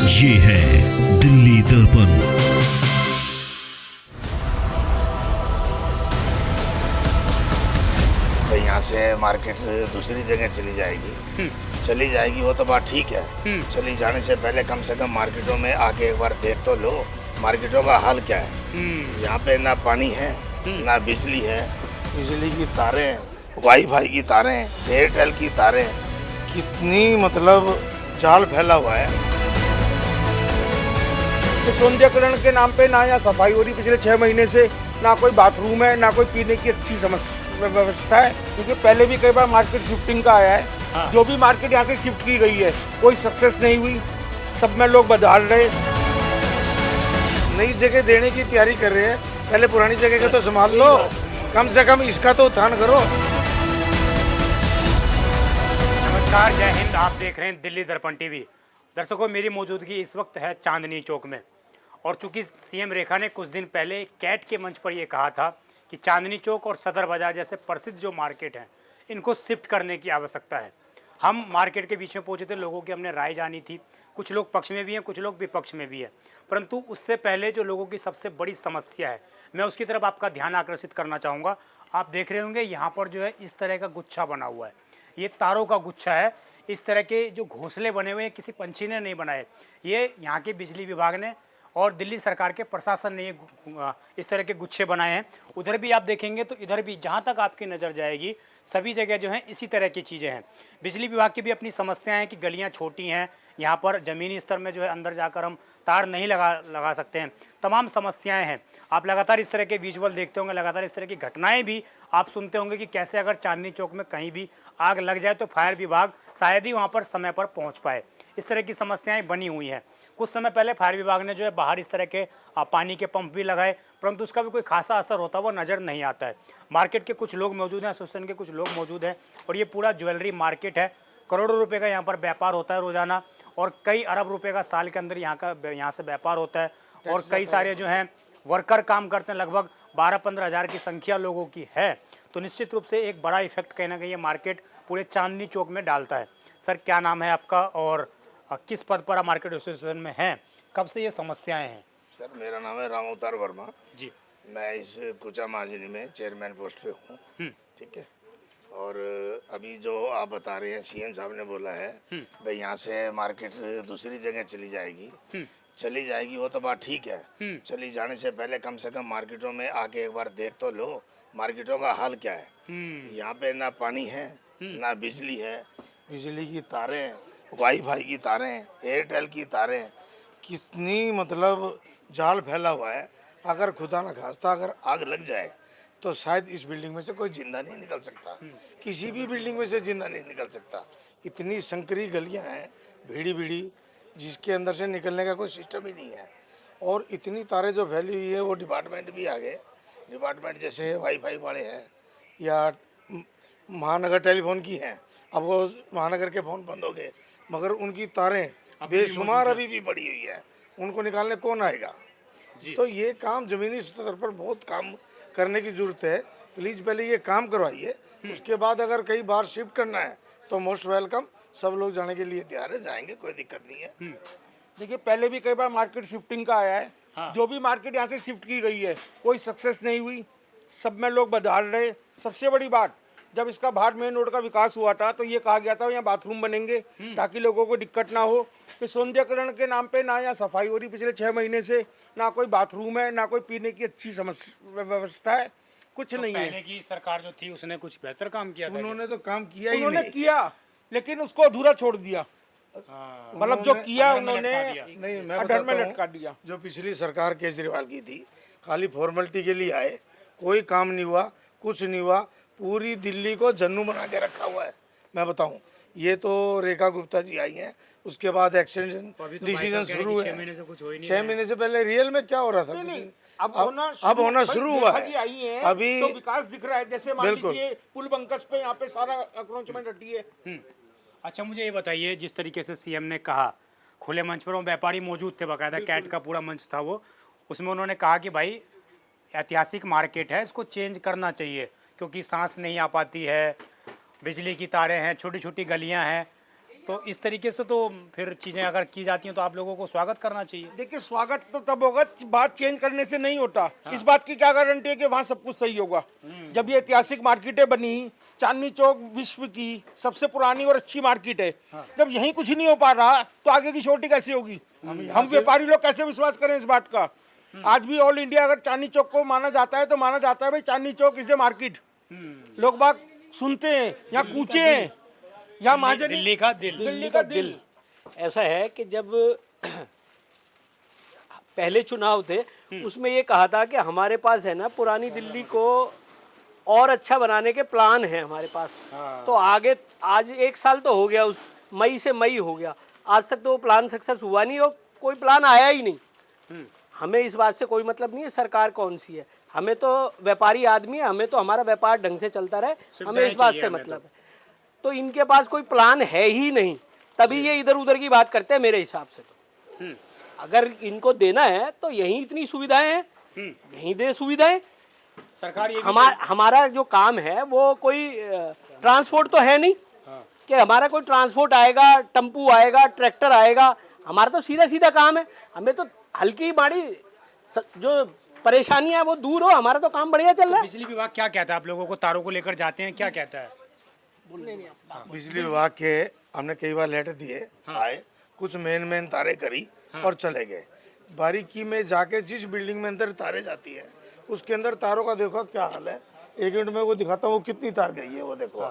ये है दिल्ली दर्पण। तो यहाँ से मार्केट दूसरी जगह चली जाएगी वो तो बात ठीक है। चली जाने से पहले कम से कम मार्केटों में आके एक बार देख तो लो मार्केटों का हाल क्या है। यहाँ पे ना पानी है ना बिजली है। बिजली की तारें, वाईफाई की तारें, एयरटेल की तारें, कितनी मतलब जाल फैला हुआ है। तो सौंदर्यकरण के नाम पे ना यहाँ सफाई हो रही पिछले 6 महीने से, ना कोई बाथरूम है, ना कोई पीने की अच्छी व्यवस्था है। क्योंकि पहले भी कई बार मार्केट शिफ्टिंग का आया है। हाँ। जो भी मार्केट यहाँ से शिफ्ट की गई है कोई सक्सेस नहीं हुई, सब में लोग बदहाल रहे। नई जगह देने की तैयारी कर रहे हैं, पहले पुरानी जगह का तो संभाल लो, कम से कम इसका तो उत्थान करो। नमस्कार, जय हिंद। आप देख रहे हैं दिल्ली दर्पण टीवी। दर्शकों, मेरी मौजूदगी इस वक्त है चांदनी चौक में, और चूंकि सीएम रेखा ने कुछ दिन पहले कैट के मंच पर यह कहा था कि चांदनी चौक और सदर बाजार जैसे प्रसिद्ध जो मार्केट हैं इनको शिफ्ट करने की आवश्यकता है। हम मार्केट के बीच में पहुंचे थे, लोगों की हमने राय जानी थी। कुछ लोग पक्ष में भी हैं, कुछ लोग विपक्ष में भी हैं, परंतु उससे पहले जो लोगों की सबसे बड़ी समस्या है मैं उसकी तरफ आपका ध्यान आकर्षित करना चाहूँगा। आप देख रहे होंगे यहाँ पर जो है इस तरह का गुच्छा बना हुआ है, ये तारों का गुच्छा है। इस तरह के जो घोंसले बने हुए हैं किसी पंछी ने नहीं बनाए, ये यहाँ के बिजली विभाग ने और दिल्ली सरकार के प्रशासन ने ये इस तरह के गुच्छे बनाए हैं। उधर भी आप देखेंगे तो इधर भी जहाँ तक आपकी नज़र जाएगी सभी जगह जो हैं इसी तरह की चीज़ें हैं। बिजली विभाग की भी अपनी समस्याएं हैं कि गलियाँ छोटी हैं, यहाँ पर ज़मीनी स्तर में जो है अंदर जाकर हम तार नहीं लगा सकते हैं। तमाम समस्याएं हैं। आप लगातार इस तरह के विजुअल देखते होंगे, लगातार इस तरह की घटनाएं भी आप सुनते होंगे कि कैसे अगर चांदनी चौक में कहीं भी आग लग जाए तो फायर विभाग शायद ही वहाँ पर समय पर पहुँच पाए। इस तरह की समस्याएं बनी हुई हैं। कुछ समय पहले फायर विभाग ने जो है बाहर इस तरह के पानी के पंप भी लगाए, परंतु उसका भी कोई खासा असर होता हुआ नज़र नहीं आता है। मार्केट के कुछ लोग मौजूद हैं, एसोसिएशन के कुछ लोग मौजूद हैं, और ये पूरा ज्वेलरी मार्केट है। करोड़ों रुपए का यहाँ पर व्यापार होता है रोजाना, और कई अरब रुपए का साल के अंदर यहाँ से व्यापार होता है। और कई सारे जो हैं वर्कर काम करते हैं, लगभग 12-15 हज़ार की संख्या लोगों की है। तो निश्चित रूप से एक बड़ा इफेक्ट कहीं ना कहीं ये मार्केट पूरे चांदनी चौक में डालता है। सर, क्या नाम है आपका और किस पद पर आप मार्केट एसोसिएशन में हैं? कब से ये समस्याएं हैं? सर, मेरा नाम है राम अवतार वर्मा जी। मैं इस कुचा महाजनी में चेयरमैन पोस्ट पे हूँ। ठीक है। और अभी जो आप बता रहे हैं सीएम साहब ने बोला है भाई यहाँ से मार्केट दूसरी जगह चली जाएगी वो तो बात ठीक है। चली जाने से पहले कम से कम मार्केटों में आके एक बार देख तो लो मार्केटों का हाल क्या है। यहाँ पे ना पानी है ना बिजली है। बिजली की तारें, वाईफाई की तारें, एयरटेल की तारें, कितनी मतलब जाल फैला हुआ है। अगर खुदा न खास्ता अगर आग लग जाए तो शायद इस बिल्डिंग में से कोई जिंदा नहीं निकल सकता, किसी भी बिल्डिंग में से जिंदा नहीं निकल सकता। इतनी संकरी गलियां हैं, भीड़ी जिसके अंदर से निकलने का कोई सिस्टम ही नहीं है। और इतनी तारें जो फैली हुई है, वो डिपार्टमेंट भी आ गए। डिपार्टमेंट जैसे वाईफाई वाले हैं या महानगर टेलीफोन की हैं, अब वो महानगर के फ़ोन बंद हो गए, मगर उनकी तारें बेशुमार अभी भी पड़ी हुई है। उनको निकालने कौन आएगा? तो ये काम ज़मीनी स्तर पर बहुत काम करने की ज़रूरत है। प्लीज़ पहले ये काम करवाइए, उसके बाद अगर कई बार शिफ्ट करना है तो मोस्ट वेलकम, सब लोग जाने के लिए तैयार है, जाएंगे, कोई दिक्कत नहीं है। देखिए, पहले भी कई बार मार्केट शिफ्टिंग का आया है। हाँ। जो भी मार्केट यहाँ से शिफ्ट की गई है कोई सक्सेस नहीं हुई, सब में लोग बदहाल रहे। सबसे बड़ी बात, जब इसका भाट मेन रोड का विकास हुआ था तो ये कहा गया था यहाँ बाथरूम बनेंगे ताकि लोगों को दिक्कत ना हो। कि सौंदर्यकरण के नाम पे ना यहाँ सफाई हो रही पिछले 6 महीने से, ना कोई बाथरूम है, ना कोई पीने की अच्छी व्यवस्था है, कुछ नहीं है। पहले की सरकार जो थी उसने कुछ बेहतर काम किया था? उन्होंने तो काम किया ही उन्होंने नहीं किया, लेकिन उसको अधूरा छोड़ दिया। मतलब जो किया उन्होंने नहीं, मैं अधर में बताता लटका हूँ, दिया। जो पिछली सरकार केजरीवाल की थी, खाली फॉर्मेलिटी के लिए आए, कोई काम नहीं हुआ, कुछ नहीं हुआ। पूरी दिल्ली को जन्नू बना के रखा हुआ है। मैं बताऊं, ये तो रेखा गुप्ता जी आई हैं, उसके बाद एक्सटेंशन डिसीजन शुरू है। 6 महीने से पहले रियल में क्या हो रहा था? अब होना शुरू हुआ है। अभी तो विकास दिख रहा है, जैसे मान लीजिए पुल बंकस पे यहाँ पे सारा अक्रोचमेंट हटी है। अच्छा, मुझे ये बताइए, जिस तरीके से सीएम ने कहा, खुले मंच पर वो व्यापारी मौजूद थे, बाकायदा कैट का पूरा मंच था वो, उसमें उन्होंने कहा कि भाई ऐतिहासिक मार्केट है, इसको चेंज करना चाहिए क्योंकि सांस नहीं आ पाती है, बिजली की तारें हैं, छोटी छोटी गलियां हैं। तो इस तरीके से तो फिर चीज़ें अगर की जाती हैं तो आप लोगों को स्वागत करना चाहिए। देखिए स्वागत तो तब होगा, बात चेंज करने से नहीं होता। इस बात की क्या गारंटी है कि वहाँ सब कुछ सही होगा? जब ये ऐतिहासिक मार्केटें बनी, चांदनी चौक विश्व की सबसे पुरानी और अच्छी मार्केट है, जब यहीं कुछ नहीं हो पा रहा तो आगे की छोटी कैसे होगी? हम व्यापारी लोग कैसे विश्वास करें इस बात का? आज भी ऑल इंडिया अगर चांदनी चौक को माना जाता है तो माना जाता है भाई Chandni Chowk is a market. लोग बाग सुनते हैं, यहाँ कूचे हैं, यहाँ महाजनी, दिल्ली का दिल। दिल्ली का दिल। ऐसा है कि जब पहले चुनाव थे उसमें ये कहा था कि हमारे पास है ना पुरानी दिल्ली को और अच्छा बनाने के प्लान है हमारे पास। तो आगे आज 1 साल तो हो गया, उस मई से मई हो गया, आज तक तो वो प्लान सक्सेस हुआ नहीं और कोई प्लान आया ही नहीं। हमें इस बात से कोई मतलब नहीं है सरकार कौन सी है, हमें तो व्यापारी आदमी है, हमें तो हमारा व्यापार ढंग से चलता रहे, हमें इस बात से मतलब है। तो इनके पास कोई प्लान है ही नहीं, तभी ये इधर उधर की बात करते हैं मेरे हिसाब से। तो अगर इनको देना है तो यहीं इतनी सुविधाएं हैं, यहीं दे सुविधाएं। सरकार ये हमारा जो काम है वो कोई ट्रांसपोर्ट तो है नहीं कि हमारा कोई ट्रांसपोर्ट आएगा, टेम्पू आएगा, ट्रैक्टर आएगा। हमारा तो सीधा सीधा काम है, हमें तो हल्की बाड़ी जो परेशानियां है वो दूर हो, हमारा तो काम बढ़िया चल रहा है। बिजली विभाग क्या कहता है आप लोगों को? तारों को लेकर जाते हैं, क्या कहता है? बिजली विभाग के हमने कई बार लेटर दिए, आए, कुछ मेन तारे करी और चले गए। बारीकी में जाके जिस बिल्डिंग में अंदर तारे जाती है उसके अंदर तारों का देखो क्या हाल है। 1 मिनट में वो दिखाता हूँ वो कितनी तार गई है, वो देखो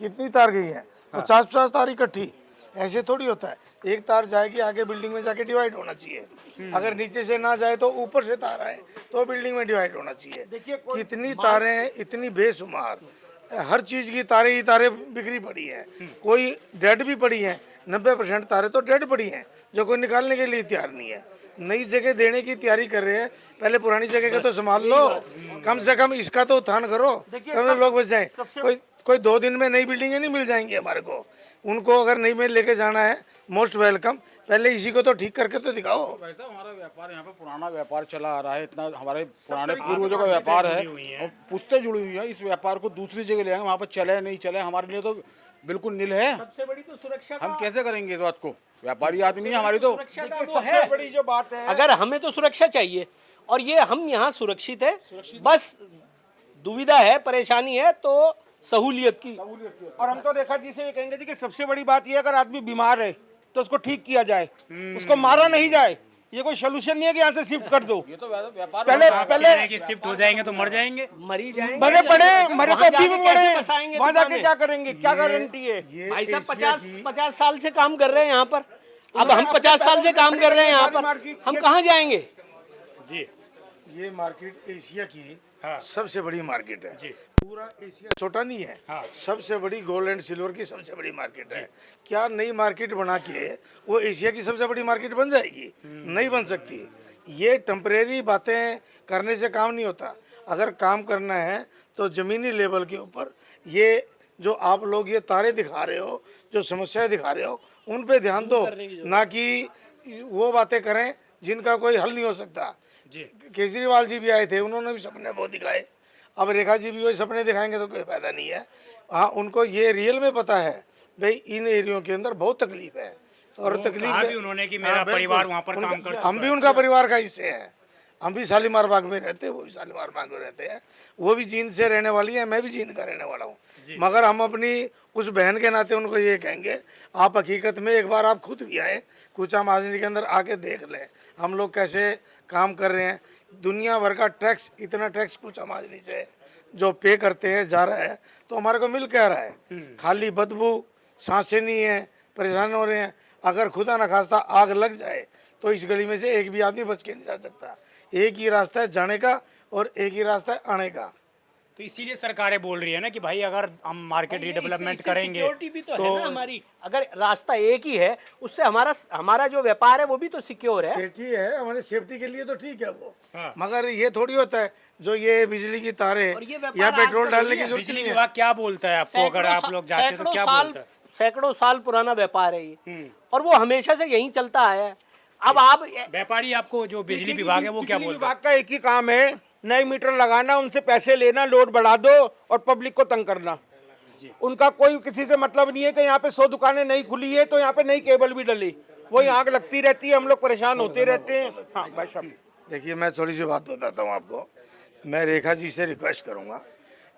कितनी तार गई है। 50-50 तार इकट्ठी, ऐसे थोड़ी होता है। एक तार जाएगी आगे बिल्डिंग में जाके डिवाइड होना चाहिए। अगर नीचे से ना जाए तो ऊपर से तार आए तो बिल्डिंग में डिवाइड होना चाहिए। कितनी तारें हैं, इतनी बेशुमार, हर चीज की तारें ही तारें बिखरी पड़ी है। कोई डेड भी पड़ी है, 90% तारें तो डेड पड़ी हैं जो कोई निकालने के लिए तैयार नहीं है। नई जगह देने की तैयारी कर रहे हैं, पहले पुरानी जगह का तो संभाल लो, कम से कम इसका तो उत्थान करो, तब लोग बच जाए। कोई 2 दिन में नई बिल्डिंगें नहीं मिल जाएंगी हमारे को। उनको अगर नई में लेके जाना है मोस्ट वेलकम, पहले इसी को तो ठीक करके तो दिखाओ। वैसा हमारा व्यापार यहाँ पे पुराना व्यापार चला आ रहा है, इतना हमारे पुराने पूर्वजों का व्यापार है और पुश्तें जुड़ी हुई है। इस व्यापार को दूसरी जगह ले आएंगे, वहाँ पर चले नहीं चले हमारे लिए तो बिल्कुल नील है। सबसे बड़ी तो सुरक्षा हम कैसे करेंगे इस बात को? व्यापारी आदमी है हमारी तो। सबसे बड़ी जो बात है, अगर हमें तो सुरक्षा चाहिए और ये हम यहाँ सुरक्षित है, बस दुविधा है, परेशानी है तो सहूलियत की। और हम तो रेखा जी से ये कहेंगे जी कि सबसे बड़ी बात ये, अगर आदमी बीमार है तो उसको ठीक किया जाए, उसको मारा नहीं जाए। ये कोई सोल्यूशन नहीं है कि यहाँ से शिफ्ट कर दो। ये तो व्यापार पहले शिफ्ट हो जाएंगे तो मर जाएंगे, मरी जाएंगे, मरे तो अभी भी मरे, बसाएंगे वहाँ जाके दुकानें? क्या करेंगे? क्या गारंटी है? भाई साहब 50 साल से काम कर रहे हैं यहाँ पर, अब हम 50 साल से काम कर रहे हैं यहाँ पर, हम कहाँ जाएंगे? जी ये मार्केट एशिया की सबसे बड़ी मार्केट है। पूरा एशिया छोटा नहीं है, सबसे बड़ी गोल्ड एंड सिल्वर की सबसे बड़ी मार्केट है। क्या नई मार्केट बना के वो एशिया की सबसे बड़ी मार्केट बन जाएगी? नहीं बन सकती। ये टेम्परेरी बातें करने से काम नहीं होता। अगर काम करना है तो ज़मीनी लेवल के ऊपर ये जो आप लोग ये तारे दिखा रहे हो, जो समस्याएं दिखा रहे हो, उन पे ध्यान दो, ना कि वो बातें करें जिनका कोई हल नहीं हो सकता। केजरीवाल जी भी आए थे, उन्होंने भी सपने बहुत दिखाए। अब रेखा जी भी वही सपने दिखाएंगे तो कोई फायदा नहीं है। हाँ, उनको ये रियल में पता है भाई इन एरियो के अंदर बहुत तकलीफ है और तकलीफ कहा भी उन्होंने कि मेरा परिवार वहाँ पर काम करता है। हम भी उनका परिवार का हिस्से हैं। हम भी शालीमार बाग में रहते हैं, वो भी शालीमार बाग में रहते हैं। वो भी जींद से रहने वाली है, मैं भी जींद का रहने वाला हूँ। मगर हम अपनी उस बहन के नाते उनको ये कहेंगे, आप हकीकत में एक बार आप खुद भी आए, कूचा महाजनी के अंदर आके देख लें हम लोग कैसे काम कर रहे हैं। दुनिया भर का टैक्स, इतना टैक्स कूचा महाजनी से जो पे करते हैं जा रहा है, तो हमारे को मिल क्या रहा है? खाली बदबू, सांसें नहीं है, परेशान हो रहे हैं। अगर खुदा न खास्ता आग लग जाए तो इस गली में से एक भी आदमी बच के नहीं जा सकता। एक ही रास्ता है जाने का और एक ही रास्ता है आने का। तो इसीलिए सरकारें बोल रही है ना कि भाई अगर हम मार्केट रीडेवलपमेंट इससे करेंगे सिक्योरिटी भी तो है ना हमारी। अगर रास्ता एक ही है उससे हमारा जो व्यापार है वो भी तो सिक्योर है। सेफ्टी है, हमारी सेफ्टी के लिए तो ठीक है वो। मगर ये थोड़ी होता है जो ये बिजली की तारें और ये व्यापार या पेट्रोल आज डालने तक की जरूरत बिजली नहीं है। विभाग क्या बोलता है आपको? अगर आप लोग जाते हैं तो क्या बोलता है? सैकड़ों साल पुराना व्यापार है ये और वो हमेशा से यहीं चलता आया है। अब आप व्यापारी आपको जो बिजली विभाग है वो क्या बिजली बोलता है? विभाग का एक ही काम है, नए मीटर लगाना, उनसे पैसे लेना, लोड बढ़ा दो और पब्लिक को तंग करना। उनका कोई किसी से मतलब नहीं है कि यहाँ पे 100 दुकानें नहीं खुली है तो यहाँ पे नई केबल भी डली, वही आग लगती रहती है, हम लोग परेशान होते रहते हैं। हाँ भाई साहब, देखिए मैं थोड़ी सी बात बताता हूँ आपको। मैं रेखा जी से रिक्वेस्ट करूँगा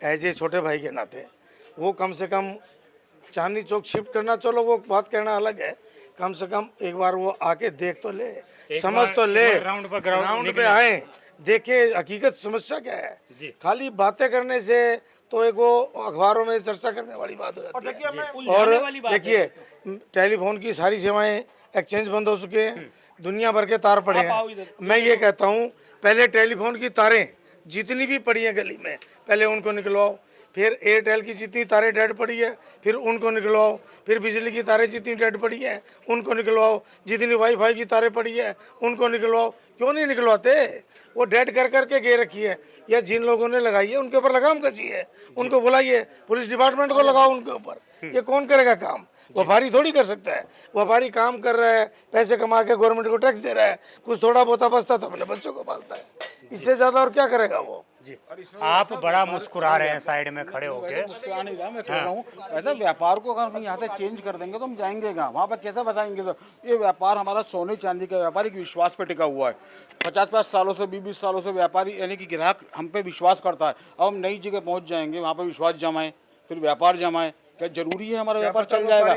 एज ए छोटे भाई के नाते, वो कम से कम चांदनी चौक शिफ्ट करना, चलो वो बात कहना अलग है, कम से कम एक बार वो आके देख तो ले, समझ तो ले, ग्राउंड पे आए, देखे हकीकत समस्या क्या है। खाली बातें करने से तो एक वो अखबारों में चर्चा करने वाली बात हो जाती है। और देखिए टेलीफोन की सारी सेवाएं एक्सचेंज बंद हो चुके हैं, दुनिया भर के तार पड़े हैं। मैं ये कहता हूँ पहले टेलीफोन की तारें जितनी भी पड़ी हैं गली में पहले उनको निकलवाओ, फिर एयरटेल की जितनी तारें डेड पड़ी है फिर उनको निकलवाओ, फिर बिजली की तारें जितनी डेड पड़ी हैं उनको निकलवाओ, जितनी वाईफाई की तारें पड़ी है उनको निकलवाओ। क्यों नहीं निकलवाते? वो डेड कर करके गे रखी है, या जिन लोगों ने लगाई है उनके ऊपर लगाम कसिए, उनको बुलाइए, पुलिस डिपार्टमेंट को लगाओ उनके ऊपर। ये कौन करेगा काम? व्यापारी थोड़ी कर सकता है। व्यापारी काम कर रहा है, पैसे कमा के गवर्नमेंट को टैक्स दे रहा है, कुछ थोड़ा बहुत बचता तो अपने बच्चों को पालता है, इससे ज्यादा और क्या करेगा वो। जी आप बड़ा मुस्कुरा रहे हैं साइड में खड़े होके। मुस्कुरा नहीं रहा, मैं कह रहा हूँ ऐसा व्यापार को अगर हम यहाँ से चेंज कर देंगे तो हम जाएंगे कहाँ? वहाँ पर कैसे बचाएंगे? तो ये व्यापार हमारा सोने चांदी का व्यापार एक विश्वास पे टिका हुआ है। 50-50 सालों से 20-20 सालों से व्यापारी यानी कि ग्राहक हम पे विश्वास करता है। अब हम नई जगह पहुँच जाएंगे, वहाँ पर विश्वास जमाएं, फिर व्यापार जमाएं, क्या जरूरी है हमारा व्यापार चल जाएगा?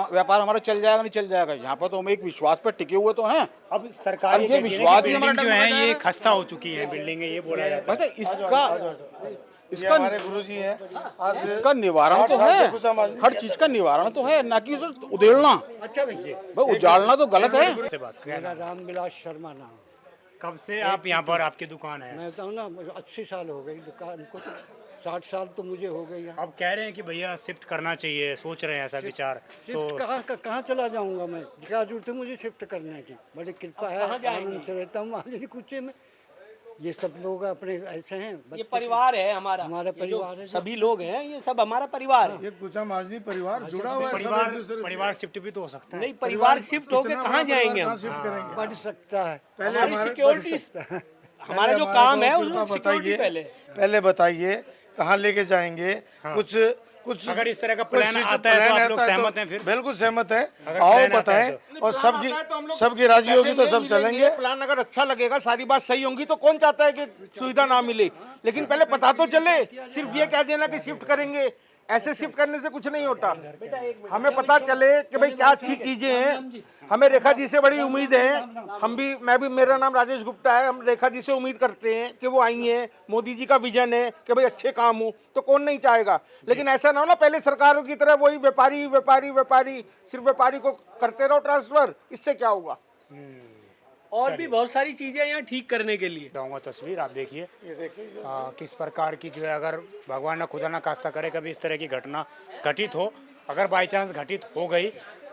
व्यापार हमारा चल जाएगा नहीं चल जाएगा? यहाँ पर तो हम एक विश्वास पे टिके हुए तो हैं। अब सरकार ये विश्वास ही हमारा जो है ये खस्ता हो चुकी है बिल्डिंग, ये बोला जाता है। वैसे इसका हमारे गुरुजी हैं, इसका निवारण तो है, हर चीज का निवारण तो है, ना कि उसे उधेड़ना। अच्छा भाई, उजाड़ना तो गलत है। से बात करें। मेरा रामविलास शर्मा नाम। कब से आप यहाँ पर आपकी दुकान है? मैं तो ना 80 साल हो गई दुकान को, 60 साल तो मुझे हो गई है। अब कह रहे हैं कि भैया शिफ्ट करना चाहिए, सोच रहे हैं ऐसा विचार, तो शिफ्ट कहाँ चला जाऊंगा मैं? क्या जरूरत है मुझे शिफ्ट करने की? बड़ी कृपा है, आनंद से रहता हूँ महाजनी कुचे में। ये सब लोग अपने ऐसे हैं, ये परिवार है हमारा परिवार है, सभी लोग हैं, ये सब हमारा परिवार है। ये कुचा महाजनी परिवार जुड़ा हुआ है। परिवार शिफ्ट भी तो हो सकता है। नहीं, परिवार शिफ्ट होके कहाँ जाएंगे हम? बढ़ सकता है। हमारी सिक्योरिटी, हमारा जो काम है उसमें सिक्योरिटी पहले बताइए कहाँ लेके जाएंगे? कुछ अगर इस तरह का प्लान आता है तो आप लोग सहमत हैं? फिर बिल्कुल सहमत है, आओ बताएं, और सबकी राजी होगी तो सब चलेंगे। प्लान अगर अच्छा लगेगा, सारी बात सही होगी तो कौन चाहता है कि सुविधा ना मिले? लेकिन पहले पता तो चले। सिर्फ ये कह देना कि शिफ्ट करेंगे, ऐसे शिफ्ट करने से कुछ नहीं होता। हमें पता चले कि भाई क्या अच्छी चीजें हैं। हमें रेखा जी से बड़ी उम्मीद है, मैं भी मेरा नाम राजेश गुप्ता है, हम रेखा जी से उम्मीद करते हैं कि वो आई हैं। मोदी जी का विजन है कि भाई अच्छे काम हो, तो कौन नहीं चाहेगा। लेकिन ऐसा ना हो ना पहले सरकारों की तरह वही व्यापारी व्यापारी व्यापारी, सिर्फ व्यापारी को करते रहो ट्रांसफर, इससे क्या होगा? और भी बहुत सारी चीजें यहाँ ठीक करने के लिए। बताऊंगा तस्वीर, आप देखिए किस प्रकार की जो है, अगर भगवान ना खुदा ना खास्ता करे कभी इस तरह की घटना घटित हो, अगर बाई चांस घटित हो गई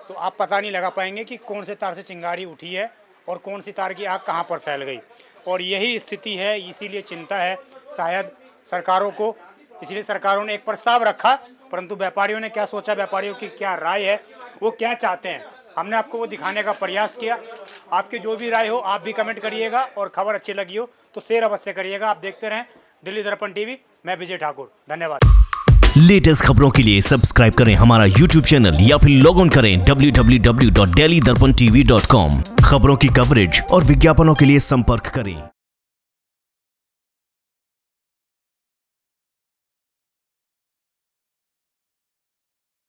तो आप पता नहीं लगा पाएंगे कि कौन से तार से चिंगारी उठी है और कौन सी तार की आग कहाँ पर फैल गई। और यही स्थिति है, इसीलिए चिंता है शायद सरकारों को, इसलिए सरकारों ने एक प्रस्ताव रखा, परंतु व्यापारियों ने क्या सोचा, व्यापारियों की क्या राय है, वो क्या चाहते हैं, हमने आपको वो दिखाने का प्रयास किया। आपकी जो भी राय हो आप भी कमेंट करिएगा, और खबर अच्छी लगी हो तो शेयर अवश्य करिएगा। आप देखते रहें दिल्ली दर्पण टीवी, मैं विजय ठाकुर, धन्यवाद। लेटेस्ट खबरों के लिए सब्सक्राइब करें हमारा YouTube चैनल या फिर लॉग इन करें www.delhidarpantv.com। खबरों की कवरेज और विज्ञापनों के लिए संपर्क करें